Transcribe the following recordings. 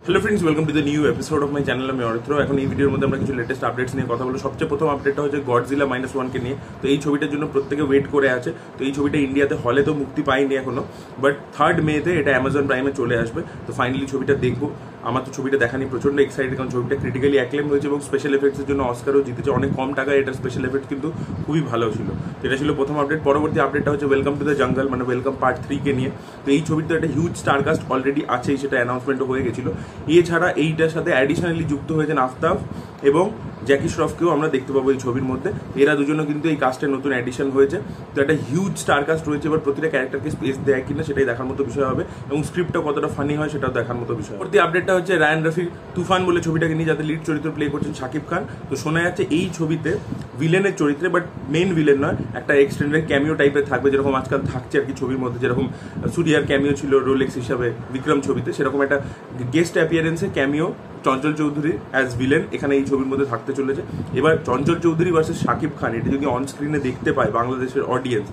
Hello friends, welcome to the new episode of my channel. আমি অরিত্র। এখন এই ভিডিওর মধ্যে আমরা কিছু লেটেস্ট আপডেটস নিয়ে কথা বলবো। সবচেয়ে প্রথম আপডেটটা হচ্ছে গডজিলা -1 কে নিয়ে। তো এই ছবিটার জন্য প্রত্যেকে ওয়েট করে আছে। তো এই ছবিটা ইন্ডিয়াতে হলে তো মুক্তি পায়নি এখনো, বাট 3rd মেতে এটা অ্যামাজন প্রাইমে চলে আসবে। তো ফাইনালি ছবিটা দেখবো। আমার তো ছবিটা দেখা নিয়ে প্রচন্ড এক্সাইটেড, কারণ ছবিটা ক্রিটিক্যালি অ্যাক্লেম হয়েছে এবং স্পেশাল এফেক্টসের জন্য অস্কারও জিতেছে। অনেক কম টাকায় এটা স্পেশাল এফেক্ট কিন্তু খুবই ভালো ছিল। এটা ছিল প্রথম আপডেট। পরবর্তী আপডেটটা হচ্ছে ওয়েলকাম টু দ্য জঙ্গল, মানে ওয়েলকাম পার্ট 3 কে নিয়ে। তো এই ছবিতে একটা হিউজ স্টারকাস্ট অলরেডি আছেই, সেটা অ্যানাউন্সমেন্টও হয়ে গেছিল। এছাড়া এইটার সাথে অ্যাডিশনালি যুক্ত হয়েছেন আফতাব এবং জ্যাকি শ্রফকেও আমরা দেখতে পাবো এই ছবির মধ্যে। এরা দুজনও কিন্তু এই কাস্টের নতুন অ্যাডিশন হয়েছে। তো একটা হিউজ স্টারকাস্ট রয়েছে। এবার প্রতিটা ক্যারেক্টারকে স্পেস দেয় কিনা সেটাই দেখার মতো বিষয় হবে, এবং স্ক্রিপ্টটা কতটা ফানি হয় সেটাও দেখার মতো বিষয়। পরবর্তী আপডেটটা হচ্ছে রায়ান রফির তুফান বলে ছবিটাকে নিয়ে, যাতে লিড চরিত্র প্লে করছেন শাকিব খান। তো শোনা যাচ্ছে এই ছবিতে ভিলেনের চরিত্রে, বাট মেইন ভিলেন নয়, একটা এক্সটেন্ডেড ক্যামিও টাইপের থাকবে, যেরকম আজকাল থাকছে আর কি ছবির মধ্যে। যেরকম সূর্যার ক্যামিও ছিল রোলেক্স হিসাবে বিক্রম ছবিতে, সেরকম একটা guest অ্যাপিয়ারেন্সে cameo Chanchal Chowdhury as villain এখানে এই ছবির মধ্যে থাকতে চলেছে। এবার চঞ্চল চৌধুরী ভার্সেস শাকিব খান, এটা যদি অন স্ক্রিনে দেখতে পায় বাংলাদেশের অডিয়েন্স,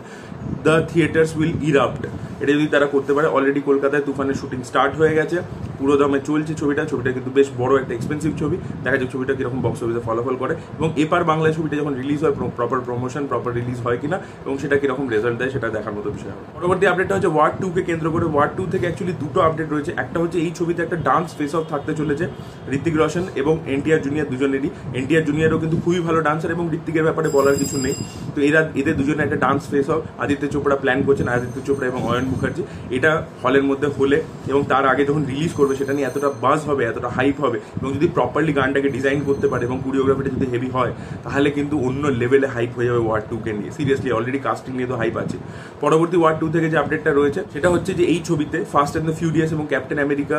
দ্য থিয়েটার্স উইল ইরাপ্ট। এটা যদি তারা করতে পারে। অলরেডি কলকাতায় তুফানের শুটিং স্টার্ট হয়ে গেছে, পুরো দমে চলছে ছবিটা কিন্তু বেশ বড় একটা এক্সপেন্সিভ ছবি। দেখা যাক ছবিটা কিরকম বক্স অফিসে ফলাফল করে, এবং এপার বাংলায় ছবিটা যখন রিলিজ হয় প্রপার প্রমোশন প্রপার রিলিজ হয় কিনা, এবং সেটা কিরকম রেজাল্ট দেয় সেটা দেখার মতো বিষয় হবে। পরবর্তী আপডেটটা হচ্ছে ওয়ার 2 কে কেন্দ্র করে। ওয়ার 2 থেকে অ্যাকচুয়ালি দুটো আপডেট রয়েছে। একটা হচ্ছে এই ছবিতে একটা ডান্স ফেস অফ থাকতে চলেছে ঋত্বিক রোশন এবং এনটিআর জুনিয়র দুজনেরই। এনটিআর জুনিয়রও কিন্তু খুবই ভালো ডান্সার, এবং ঋত্বিকের ব্যাপারে বলার কিছু নেই। তো এদের দুজনে একটা dance face of Aditya Chopra plan করছেন, আদিত্য চোপড়া এবং অয়ন মুখার্জি। এটা হলের মধ্যে হলে এবং তার আগে যখন রিলিজ করবে সেটা নিয়ে এতটা বাজ হবে, এতটা হাইপ হবে, এবং যদি প্রপারলি গানটাকে ডিজাইন করতে পারে এবং কোরিওগ্রাফিটা যদি হেভি হয়, তাহলে কিন্তু অন্য লেভেলে হাইপ হয়ে যাবে ওয়ার 2 কে নিয়ে। সিরিয়াসলি অলরেডি কাস্টিং নিয়ে তো হাইপ আছে। পরবর্তী ওয়ার 2 থেকে যে আপডেটটা রয়েছে সেটা হচ্ছে যে এই ছবিতে ফাস্ট অ্যান্ড দ্য ফিউরিয়াস এবং ক্যাপ্টেন আমেরিকা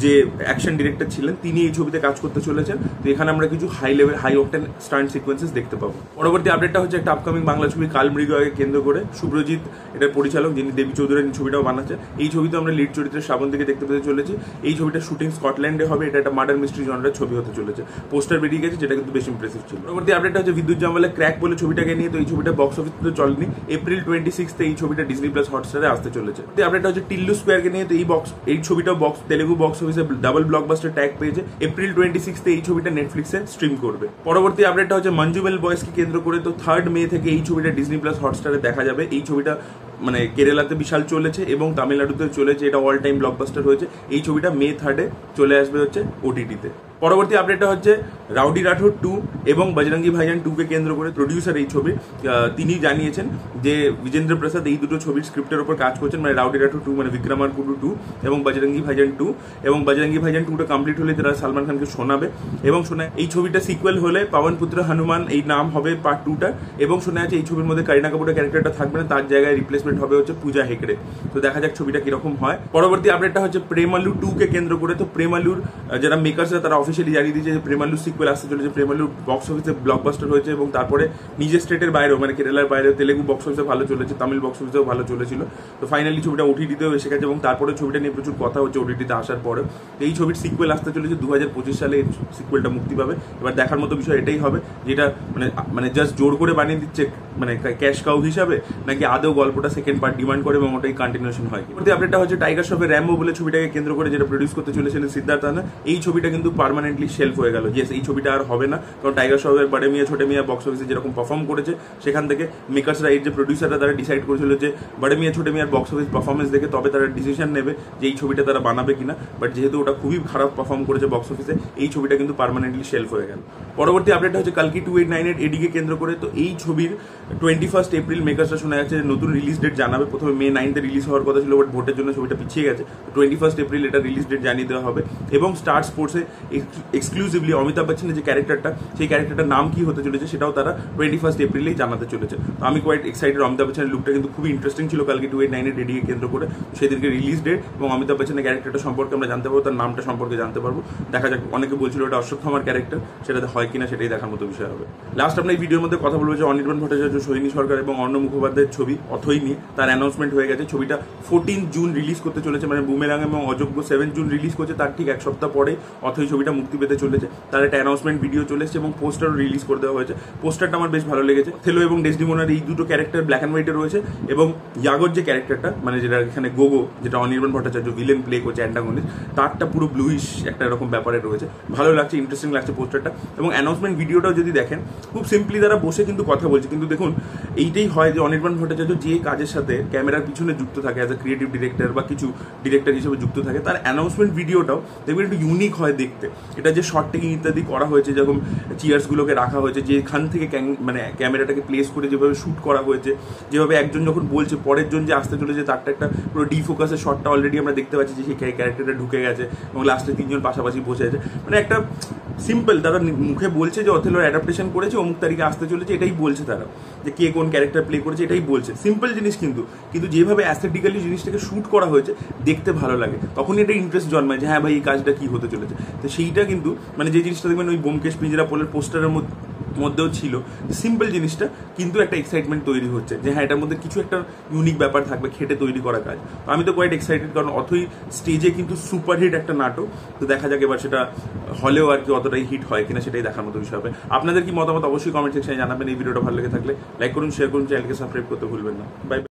যে অ্যাকশন ডিরেক্টর ছিলেন তিনি এই ছবিতে কাজ করতে চলেছেন। তো এখানে আমরা কিছু হাই অকটেন স্টান্ট সিকোয়েন্সেস দেখতে পাবো। পরবর্তী আপডেটটা হচ্ছে একটা আপকামিং বাংলা ছবি কালমৃগকে কেন্দ্র করে। শুভ্রজিৎ এটার পরিচালক, যিনি দেবী চৌধুরীর ছবিটাও বানাচ্ছেন। এই ছবিতে আমরা লিড চরিত্রের শ্রাবন্তীকে দেখতে পেতে চলেছি। এই ছবিটার শুটিং স্কটল্যান্ডে হবে। এটা একটা মার্ডার মিস্ট্রি জনরার ছবি হতে চলেছে। পোস্টার বেরিয়ে গেছে, যেটা কিন্তু বেশ ইমপ্রেসিভ ছিল। পরবর্তী আপডেটটা হচ্ছে বিদ্যুৎ জামওয়ালের ক্র্যাক বলে ছবিটাকে নিয়ে। তো এই ছবিটা বক্স অফিসে তো চলেনি। এপ্রিল 26 এই ছবিটা ডিজনি প্লাস হটস্টারে আসতে চলেছে। আপডেটটা হচ্ছে টিল্লু স্কোয়ারকে নিয়ে। তো এই ছবিটা তেলেগু বক্স অফিসে ডাবল ব্লকবাস্টার ট্যাগ পেয়েছে। এপ্রিল 26 এই ছবিটা নেটফ্লিক্সে স্ট্রিম করবে। পরবর্তী আপডেটটা হচ্ছে মঞ্জুমেল বয়েসকে কেন্দ্র করে। তো 3rd মে থেকে এই ছবিটা ডিজনি প্লাস হটস্টারে দেখা যাবে। এই ছবিটা মানে কেরালাতে বিশাল চলেছে এবং তামিলনাড়ুতে চলেছে। এটা অল টাইম ব্লকবাস্টার হয়েছে। এই ছবিটা মে 3 চলে আসবে হচ্ছে ওটিটিতে। পরবর্তী আপডেটটা হচ্ছে রাউডি রাঠোর 2 এবং বজরঙ্গি ভাইজান 2 কে কেন্দ্র করে প্রডিউসার এই ছবি তিনি জানিয়েছেন যে বিজেন্দ্র প্রসাদ এই দুটো ছবির স্ক্রিপ্টের উপর কাজ করছেন, মানে রাউডি রাঠোর 2 মানে বিক্রমার কুডু 2 এবং বজরঙ্গি ভাইজান 2। এবং বজরঙ্গি ভাইজান 2টা কমপ্লিট হলে তারা সালমান খানকে শোনাবে, এবং শোনা এই ছবিটা সিকুয়েল হলে পাবন পুত্র হনুমান এই নাম হবে পার্ট 2টা। এবং শোনা যাচ্ছে এই ছবির মধ্যে কারিনা কাপুরের ক্যারেক্টারটা থাকবে না, তার জায়গায় রিপ্লেসমেন্ট হবে হচ্ছে পূজা হেগড়ে। তো দেখা যাক ছবিটা কিরকম হয়। পরবর্তী আপডেটটা হচ্ছে প্রেমালু 2 কে কেন্দ্র করে। তো প্রেমালুর যারা মেকার্সরা তারা অফিসিয়ালি জানিয়ে দিয়েছে যে প্রেমালু সিকুয়েল আসতে চলেছে। প্রেমালু বক্স অফিসে ব্লকবাস্টার হয়েছে, এবং তারপরে নিজের স্টেটের বাইরেও মানে কেরালার বাইরেও তেলেগু বক্স অফিসে ভালো চলেছে, তামিল বক্স অফিসেও ভালো চলেছিল। তো ফাইনালি ছবিটা ওটিটিতেও এসে গেছে, এবং তারপরে ছবিটা নিয়ে প্রচুর কথা হচ্ছে ওটিটিতে আসার পরে। এই ছবির সিকুয়েল আসতে চলেছে 2025 সালে। এই সিকুয়েলটা মুক্তি পাবে। এবার দেখার মতো বিষয় এটাই হবে, যেটা মানে জাস্ট জোর করে বানিয়ে দিচ্ছে মানে ক্যাশ কাউ হিসাবে, নাকি আদৌ গল্পটা সেকেন্ড পার্ট ডিমান্ড করে এবং ওটাই কন্টিনিউশন হয়। আপডেটটা হচ্ছে টাইগার শ্রফের র্যাম্বো বলে ছবিটাকে কেন্দ্র করে, যেটা প্রডিউস করতে চলেছিলেন সিদ্ধার্থ আনন্দ। এই ছবিটা কিন্তু পার্মানেন্টলি শেলফ হয়ে গেল। এই ছবিটা আর হবে না, কারণ টাইগার শ্রফের বড়ে মিয়া ছোটে মিয়া বক্স অফিসে যেরকম পারফর্ম করেছে, সেখান থেকে মেকার্সরা এই যে প্রডিউসাররা তারা ডিসাইড করেছিল যে বড়ে মিয়া ছোটে মিয়ার বক্স অফিস পারফরমেন্স দেখে তবে তারা ডিসিশন নেবে যে এই ছবিটা তারা বানাবে কিনা। বাট যেহেতু ওটা খুবই খারাপ পারফর্ম করেছে বক্স অফিসে, এই ছবিটা কিন্তু পার্মানেন্টলি শেলফ হয়ে গেল। পরবর্তী আপডেট হচ্ছে কালকি 2898 এডিকে কেন্দ্র করে। তো এই ছবির 21 এপ্রিল মেকার্সরা শোনা যাচ্ছে নতুন রিলিজ ডেট জানাবে। প্রথমে মে 9 রিলিজ হওয়ার কথা ছিল, বাট ভোটের জন্য ছবিটা পিছিয়ে গেছে। 21 এপ্রিল এটা রিলিজ ডেট জানিয়ে দেওয়া হবে। এবং স্টার স্পোর্টসে এক্সক্লুসিভলি অমিতাভ বচ্চনের যে ক্যারেক্টারটা, সেই ক্যারেক্টারটার নাম কি হতে চলেছে সেটাও তারা 21 এপ্রিলেই জানাতে চলেছে। তো আমি কোয়াইট এক্সাইটেড। অমিতাভ বচ্চনের লুকটা কিন্তু খুবই ইন্টারেস্টিং ছিল কালকে 2898 এডিকে কেন্দ্র করে। সেদিনকে রিলিজ ডেট এবং অমিতাভ বচ্চনের ক্যারেক্টারটা সম্পর্কে আমরা জানতে পারবো, তার নামটা সম্পর্কে জানতে পারবো। দেখা যাক, অনেকে বলছিল এটা অশ্বত্থামার ক্যারেক্টার, সেটাতে হয় কিনা সেটাই দেখার মতো বিষয় হবে। লাস্ট আমরা এই ভিডিওর মধ্যে কথা বলবো যে অনির্বাণ ভট্টাচার্য সোহিনী সরকার এবং অর্ণব মুখোপাধ্যায়ের ছবি অথই নিয়ে, তার অ্যানাউন্সমেন্ট হয়ে গেছে। ছবিটা 14 জুন রিলিজ করতে চলেছে, মানে বুমেরাং এবং অযোগ্য 7 জুন রিলিজ করছে, তার ঠিক এক সপ্তাহ পরে অথই ছবিটা মুক্তি পেতে চলেছে। তার একটা অ্যানাউন্সমেন্ট ভিডিও চলে এসেছে এবং পোস্টারও রিলিজ করে দেওয়া হয়েছে। পোস্টারটা আমার বেশ ভালো লেগেছে। থেলো এবং ডেসডিমোনার এই দুটো ক্যারেক্টার ব্ল্যাক অ্যান্ড হোয়াইটে রয়েছে এবং ইয়াগর যে ক্যারেক্টারটা, মানে যেটা এখানে গোগো, যেটা অনির্বাণ ভট্টাচার্য ভিলেন প্লে করছে অ্যান্টাগনিস্ট, তারটা পুরো ব্লুইশ একটা এরকম ব্যাপারে রয়েছে। ভালো লাগছে, ইন্টারেস্টিং লাগছে পোস্টারটা। এবং অ্যানাউন্সমেন্ট ভিডিওটাও যদি দেখেন, খুব সিম্পলি তারা বসে কিন্তু কথা বলছে। কিন্তু দেখুন, এইটাই হয় যে অনির্বাণ ভট্টাচার্য যে কাজের সাথে ক্যামেরার পিছনে যুক্ত থাকে, অ্যাজ এ ক্রিয়েটিভ ডিরেক্টর বা কিছু ডিরেক্টর হিসেবে যুক্ত থাকে, তার অ্যানাউন্সমেন্ট ভিডিওটাও দেখবেন একটু ইউনিক হয় দেখতে। এটা যে শর্ট টেকিং ইত্যাদি করা হয়েছে, যেরকম চিয়ার্সগুলোকে রাখা হয়েছে, যেখান থেকে মানে ক্যামেরাটাকে প্লেস করে যেভাবে শ্যুট করা হয়েছে, যেভাবে একজন যখন বলছে পরের জন যে আসতে চলেছে, তারটা একটা পুরো ডিফোকাসের শটটা অলরেডি আমরা দেখতে পাচ্ছি যে সেই ক্যারেক্টারটা ঢুকে গেছে এবং লাস্টে 3 জন পাশাপাশি বসে আছে। মানে একটা সিম্পল, তারা মুখে বলছে যে অথেলোর অ্যাডাপ্টেশন করেছে, অমুক তারিখে আসতে চলেছে, এটাই বলছে তারা, যে কে কোন ক্যারেক্টার প্লে করেছে এটাই বলছে। সিম্পল জিনিস, কিন্তু যেভাবে অ্যাস্থেটিক্যালি জিনিসটাকে শ্যুট করা হয়েছে দেখতে ভালো লাগে, তখনই এটা ইন্টারেস্ট জন্মায় যে হ্যাঁ ভাই এই কাজটা কি হতে চলেছে। তো সেইটা কিন্তু মানে যে জিনিসটা দেখবেন ওই ব্যোমকেশ পিঞ্জরাপোলের পোস্টারের মধ্যেও ছিল, সিম্পল জিনিসটা কিন্তু একটা এক্সাইটমেন্ট তৈরি হচ্ছে যে হ্যাঁ এটার মধ্যে কিছু একটা ইউনিক ব্যাপার থাকবে, খেটে তৈরি করা কাজ। তো আমি তো কোয়াইট এক্সাইটেড, কারণ অথই স্টেজে কিন্তু সুপারহিট একটা নাটক। তো দেখা যাক এবার সেটা হলেও আর কি অতটাই হিট হয় কিনা, সেটাই দেখার মতো বিষয় হবে। আপনাদের কি মতামত অবশ্যই কমেন্ট সেকশনে জানাবেন। এই ভিডিওটা ভালো লেগে থাকলে লাইক করুন, শেয়ার করুন, চ্যানেলকে সাবস্ক্রাইব করতে ভুলবেন না। বাই।